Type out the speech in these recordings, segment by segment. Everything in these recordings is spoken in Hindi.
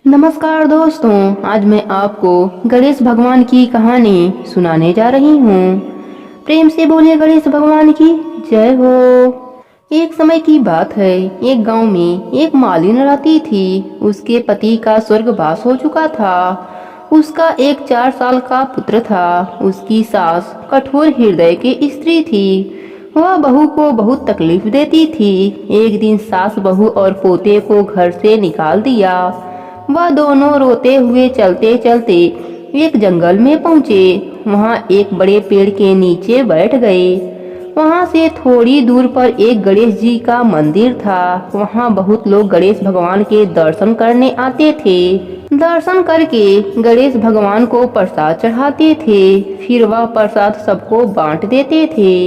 नमस्कार दोस्तों, आज मैं आपको गणेश भगवान की कहानी सुनाने जा रही हूँ। प्रेम से बोलिए गणेश भगवान की जय हो। एक समय की बात है, एक गांव में एक मालिन रहती थी। उसके पति का स्वर्गवास हो चुका था। उसका एक 4 साल का पुत्र था। उसकी सास कठोर हृदय की स्त्री थी। वह बहू को बहुत तकलीफ देती थी। एक दिन सास बहू और पोते को घर से निकाल दिया। वह दोनों रोते हुए चलते चलते एक जंगल में पहुंचे। वहां एक बड़े पेड़ के नीचे बैठ गए। वहां से थोड़ी दूर पर एक गणेश जी का मंदिर था। वहां बहुत लोग गणेश भगवान के दर्शन करने आते थे। दर्शन करके गणेश भगवान को प्रसाद चढ़ाते थे। फिर वह प्रसाद सबको बांट देते थे।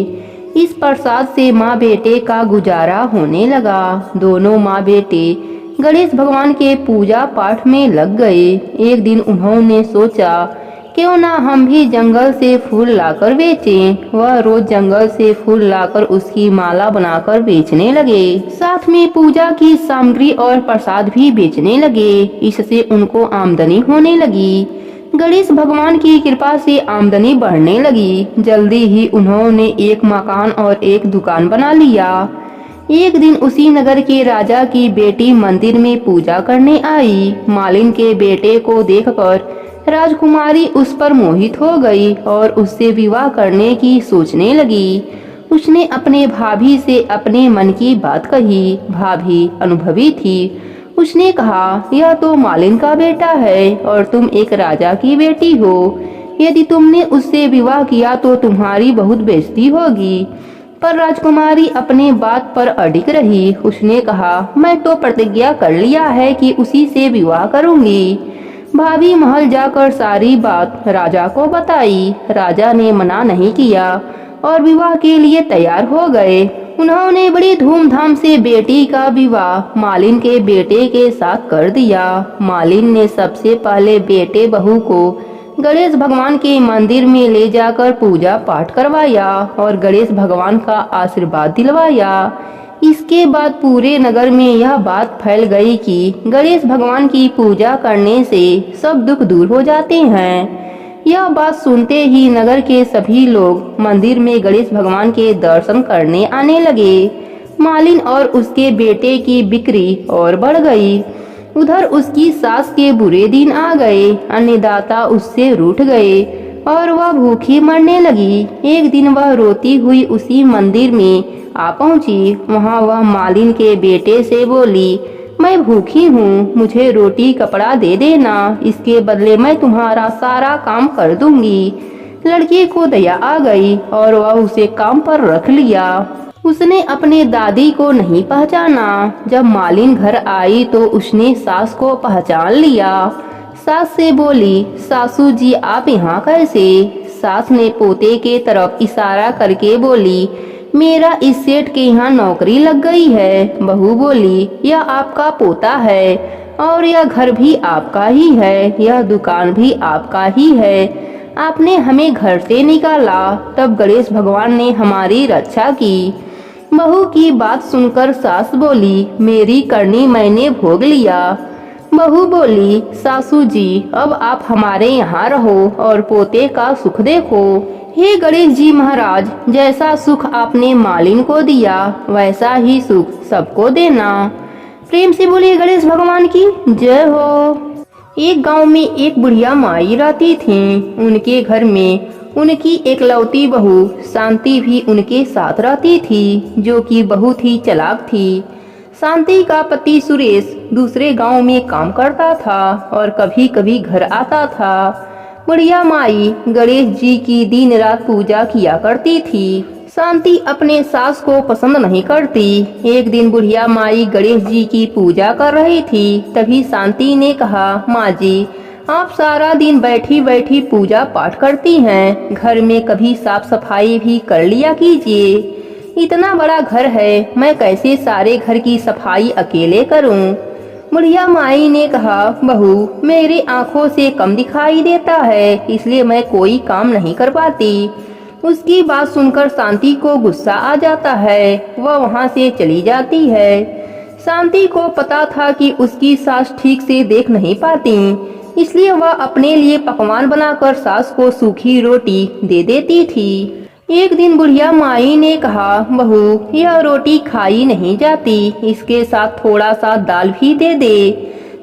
इस प्रसाद से माँ बेटे का गुजारा होने लगा। दोनों माँ बेटे गणेश भगवान के पूजा पाठ में लग गए। एक दिन उन्होंने सोचा, क्यों ना हम भी जंगल से फूल लाकर बेचें। वह रोज जंगल से फूल लाकर उसकी माला बनाकर बेचने लगे। साथ में पूजा की सामग्री और प्रसाद भी बेचने लगे। इससे उनको आमदनी होने लगी। गणेश भगवान की कृपा से आमदनी बढ़ने लगी। जल्दी ही उन्होंने एक मकान और एक दुकान बना लिया। एक दिन उसी नगर के राजा की बेटी मंदिर में पूजा करने आई। मालिन के बेटे को देखकर राजकुमारी उस पर मोहित हो गई और उससे विवाह करने की सोचने लगी। उसने अपने भाभी से अपने मन की बात कही। भाभी अनुभवी थी। उसने कहा, यह तो मालिन का बेटा है और तुम एक राजा की बेटी हो। यदि तुमने उससे विवाह किया तो तुम्हारी बहुत बेइज्जती होगी। पर राजकुमारी अपने बात पर अडिग रही। उसने कहा, मैं तो प्रतिज्ञा कर लिया है कि उसी से विवाह करूंगी। भाभी महल जाकर सारी बात राजा को बताई। राजा ने मना नहीं किया और विवाह के लिए तैयार हो गए। उन्होंने बड़ी धूमधाम से बेटी का विवाह मालिन के बेटे के साथ कर दिया। मालिन ने सबसे पहले बेटे बहू को गणेश भगवान के मंदिर में ले जाकर पूजा पाठ करवाया और गणेश भगवान का आशीर्वाद दिलवाया। इसके बाद पूरे नगर में यह बात फैल गई कि गणेश भगवान की पूजा करने से सब दुख दूर हो जाते हैं। यह बात सुनते ही नगर के सभी लोग मंदिर में गणेश भगवान के दर्शन करने आने लगे। मालिन और उसके बेटे की बिक्री और बढ़ गई। उधर उसकी सास के बुरे दिन आ गए। अन्नदाता उससे रूठ गए और वह भूखी मरने लगी। एक दिन वह रोती हुई उसी मंदिर में आ पहुंची। वहां वह मालिन के बेटे से बोली, मैं भूखी हूँ, मुझे रोटी कपड़ा दे देना, इसके बदले मैं तुम्हारा सारा काम कर दूंगी। लड़की को दया आ गई और वह उसे काम पर रख लिया। उसने अपने दादी को नहीं पहचाना। जब मालिन घर आई तो उसने सास को पहचान लिया। सास से बोली, सासू जी आप यहाँ कैसे? सास ने पोते के तरफ इशारा करके बोली, मेरा इस सेठ के यहाँ नौकरी लग गई है। बहू बोली, यह आपका पोता है और यह घर भी आपका ही है, यह दुकान भी आपका ही है। आपने हमें घर से निकाला, तब गणेश भगवान ने हमारी रक्षा की। बहू की बात सुनकर सास बोली, मेरी करनी मैंने भोग लिया। बहू बोली, सासू जी अब आप हमारे यहाँ रहो और पोते का सुख देखो। हे गणेश जी महाराज, जैसा सुख आपने मालिन को दिया वैसा ही सुख सबको देना। प्रेम से बोलिए गणेश भगवान की जय हो। एक गांव में एक बुढ़िया माई रहती थी। उनके घर में उनकी एकलौती बहू शांति भी उनके साथ रहती थी, जो कि बहुत ही चालाक थी। शांति का पति सुरेश दूसरे गांव में काम करता था और कभी कभी घर आता था। बुढ़िया माई गणेश जी की दिन रात पूजा किया करती थी। शांति अपने सास को पसंद नहीं करती। एक दिन बुढ़िया माई गणेश जी की पूजा कर रही थी। तभी शांति ने कहा, माँ जी आप सारा दिन बैठी बैठी पूजा पाठ करती हैं, घर में कभी साफ सफाई भी कर लिया कीजिए। इतना बड़ा घर है, मैं कैसे सारे घर की सफाई अकेले करूं? बुढ़िया माई ने कहा, बहू मेरी आंखों से कम दिखाई देता है, इसलिए मैं कोई काम नहीं कर पाती। उसकी बात सुनकर शांति को गुस्सा आ जाता है। वह वहाँ से चली जाती है। शांति को पता था कि उसकी सास ठीक से देख नहीं पाती, इसलिए वह अपने लिए पकवान बनाकर सास को सूखी रोटी दे देती थी। एक दिन बुढ़िया माई ने कहा, बहू यह रोटी खाई नहीं जाती, इसके साथ थोड़ा सा दाल भी दे दे।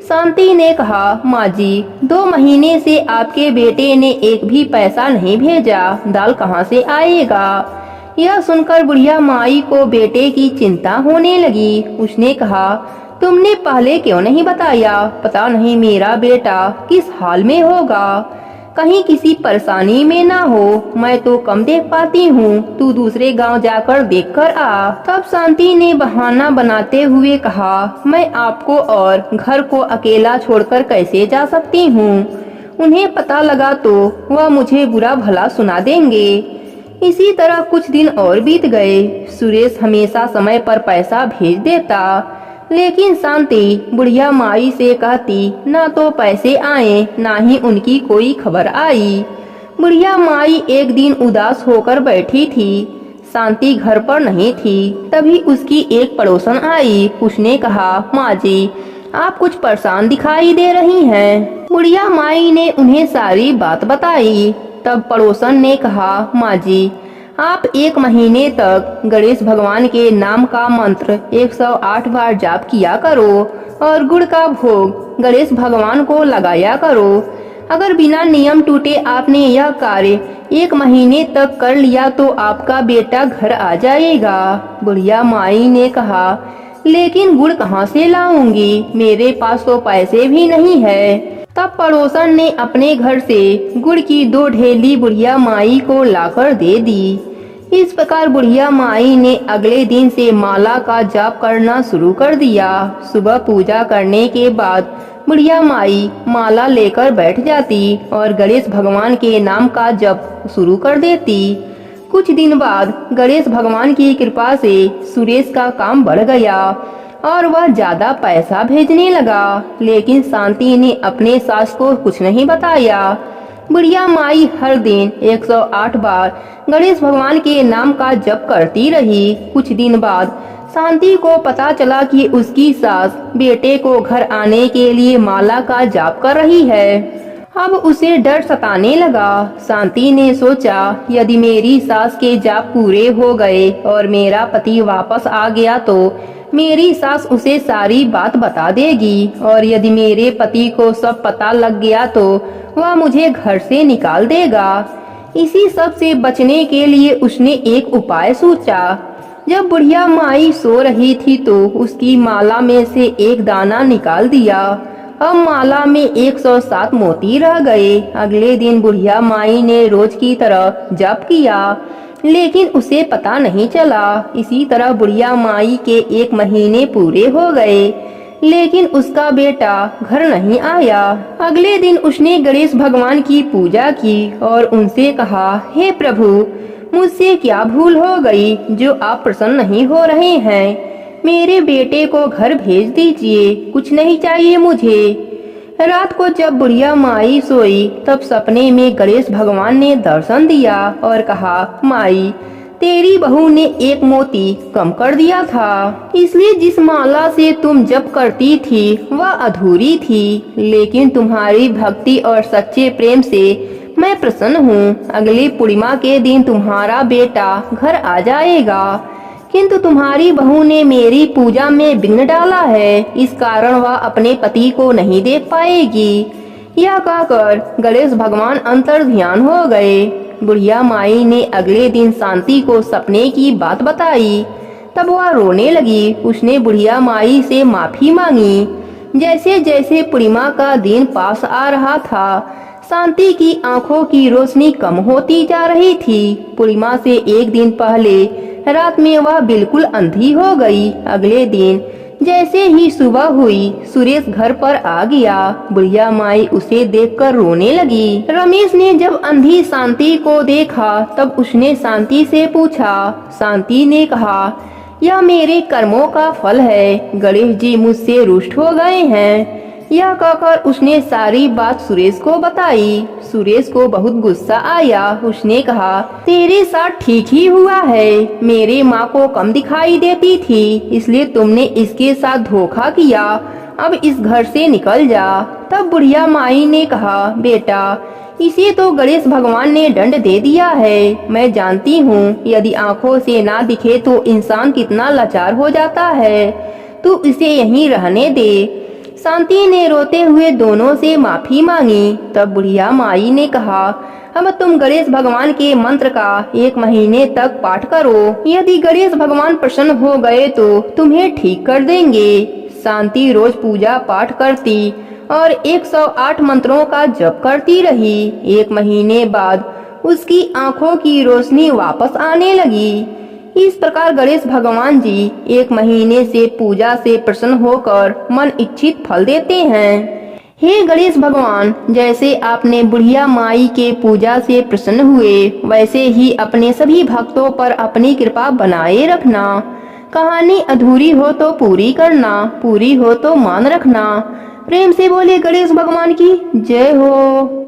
शांति ने कहा, माँ जी 2 महीने से आपके बेटे ने एक भी पैसा नहीं भेजा, दाल कहाँ से आएगा। यह सुनकर बुढ़िया माई को बेटे की चिंता होने लगी। उसने कहा, तुमने पहले क्यों नहीं बताया, पता नहीं मेरा बेटा किस हाल में होगा, कहीं किसी परेशानी में ना हो, मैं तो कम देख पाती हूँ, तू दूसरे गांव जाकर देख कर आ। तब शांति ने बहाना बनाते हुए कहा, मैं आपको और घर को अकेला छोड़कर कैसे जा सकती हूँ, उन्हें पता लगा तो वह मुझे बुरा भला सुना देंगे। इसी तरह कुछ दिन और बीत गए। सुरेश हमेशा समय पर पैसा भेज देता, लेकिन शांति बुढ़िया माई से कहती, ना तो पैसे आए ना ही उनकी कोई खबर आई। बुढ़िया माई एक दिन उदास होकर बैठी थी। शांति घर पर नहीं थी। तभी उसकी एक पड़ोसन आई। उसने कहा, माँ जी आप कुछ परेशान दिखाई दे रही हैं। बुढ़िया माई ने उन्हें सारी बात बताई। तब पड़ोसन ने कहा, माँ जी आप 1 महीने तक गणेश भगवान के नाम का मंत्र 108 बार जाप किया करो और गुड़ का भोग गणेश भगवान को लगाया करो। अगर बिना नियम टूटे आपने यह कार्य 1 महीने तक कर लिया तो आपका बेटा घर आ जाएगा। बुढ़िया माई ने कहा, लेकिन गुड़ कहाँ से लाऊंगी, मेरे पास तो पैसे भी नहीं है। तब पड़ोसन ने अपने घर से गुड़ की 2 ढेली बुढ़िया माई को लाकर दे दी। इस प्रकार बुढ़िया माई ने अगले दिन से माला का जाप करना शुरू कर दिया। सुबह पूजा करने के बाद बुढ़िया माई माला लेकर बैठ जाती और गणेश भगवान के नाम का जप शुरू कर देती। कुछ दिन बाद गणेश भगवान की कृपा से सुरेश का काम बढ़ गया और वह ज्यादा पैसा भेजने लगा, लेकिन शांति ने अपने सास को कुछ नहीं बताया। बुढ़िया माई हर दिन 108 बार गणेश भगवान के नाम का जप करती रही। कुछ दिन बाद शांति को पता चला कि उसकी सास बेटे को घर आने के लिए माला का जाप कर रही है। अब उसे डर सताने लगा। शांति ने सोचा, यदि मेरी सास के जाप पूरे हो गए और मेरा पति वापस आ गया तो मेरी सास उसे सारी बात बता देगी, और यदि मेरे पति को सब पता लग गया तो वह मुझे घर से निकाल देगा। इसी सब से बचने के लिए उसने एक उपाय सोचा। जब बुढ़िया माई सो रही थी तो उसकी माला में से एक दाना निकाल दिया। अब माला में 107 मोती रह गए। अगले दिन बुढ़िया माई ने रोज की तरह जप किया, लेकिन उसे पता नहीं चला। इसी तरह बुढ़िया माई के 1 महीने पूरे हो गए, लेकिन उसका बेटा घर नहीं आया। अगले दिन उसने गणेश भगवान की पूजा की और उनसे कहा, हे प्रभु, मुझसे क्या भूल हो गई जो आप प्रसन्न नहीं हो रहे हैं। मेरे बेटे को घर भेज दीजिए, कुछ नहीं चाहिए मुझे। रात को जब बुढ़िया माई सोई तब सपने में गणेश भगवान ने दर्शन दिया और कहा, माई तेरी बहू ने 1 मोती कम कर दिया था, इसलिए जिस माला से तुम जप करती थी वह अधूरी थी, लेकिन तुम्हारी भक्ति और सच्चे प्रेम से मैं प्रसन्न हूँ। अगली पूर्णिमा के दिन तुम्हारा बेटा घर आ जाएगा, किंतु तुम्हारी बहू ने मेरी पूजा में विघ्न डाला है, इस कारण वह अपने पति को नहीं देख पाएगी। यह कहकर गणेश भगवान अंतर्ध्यान हो गए। बुढ़िया माई ने अगले दिन शांति को सपने की बात बताई। तब वह रोने लगी। उसने बुढ़िया माई से माफी मांगी। जैसे जैसे पूर्णिमा का दिन पास आ रहा था, शांति की आंखों की रोशनी कम होती जा रही थी। पूर्णिमा से 1 दिन पहले रात में वह बिल्कुल अंधी हो गई। अगले दिन जैसे ही सुबह हुई, सुरेश घर पर आ गया। बुढ़िया माई उसे देखकर रोने लगी। रमेश ने जब अंधी शांति को देखा तब उसने शांति से पूछा। शांति ने कहा, यह मेरे कर्मों का फल है। गणेश जी मुझसे रुष्ट हो गए हैं। यह कहकर उसने सारी बात सुरेश को बताई। सुरेश को बहुत गुस्सा आया। उसने कहा, तेरे साथ ठीक ही हुआ है। मेरे माँ को कम दिखाई देती थी, इसलिए तुमने इसके साथ धोखा किया। अब इस घर से निकल जा। तब बुढ़िया माई ने कहा, बेटा, इसे तो गणेश भगवान ने दंड दे दिया है। मैं जानती हूँ यदि आंखों से ना दिखे तो इंसान कितना लाचार हो जाता है। तू इसे यहीं रहने दे। शांति ने रोते हुए दोनों से माफी मांगी। तब बुढ़िया माई ने कहा, अब तुम गणेश भगवान के मंत्र का 1 महीने तक पाठ करो। यदि गणेश भगवान प्रसन्न हो गए तो तुम्हें ठीक कर देंगे। शांति रोज पूजा पाठ करती और 108 मंत्रों का जप करती रही। 1 महीने बाद उसकी आंखों की रोशनी वापस आने लगी। इस प्रकार गणेश भगवान जी 1 महीने से पूजा से प्रसन्न होकर मन इच्छित फल देते हैं। हे गणेश भगवान, जैसे आपने बुढ़िया माई के पूजा से प्रसन्न हुए, वैसे ही अपने सभी भक्तों पर अपनी कृपा बनाए रखना। कहानी अधूरी हो तो पूरी करना, पूरी हो तो मान रखना। प्रेम से बोले गणेश भगवान की जय हो।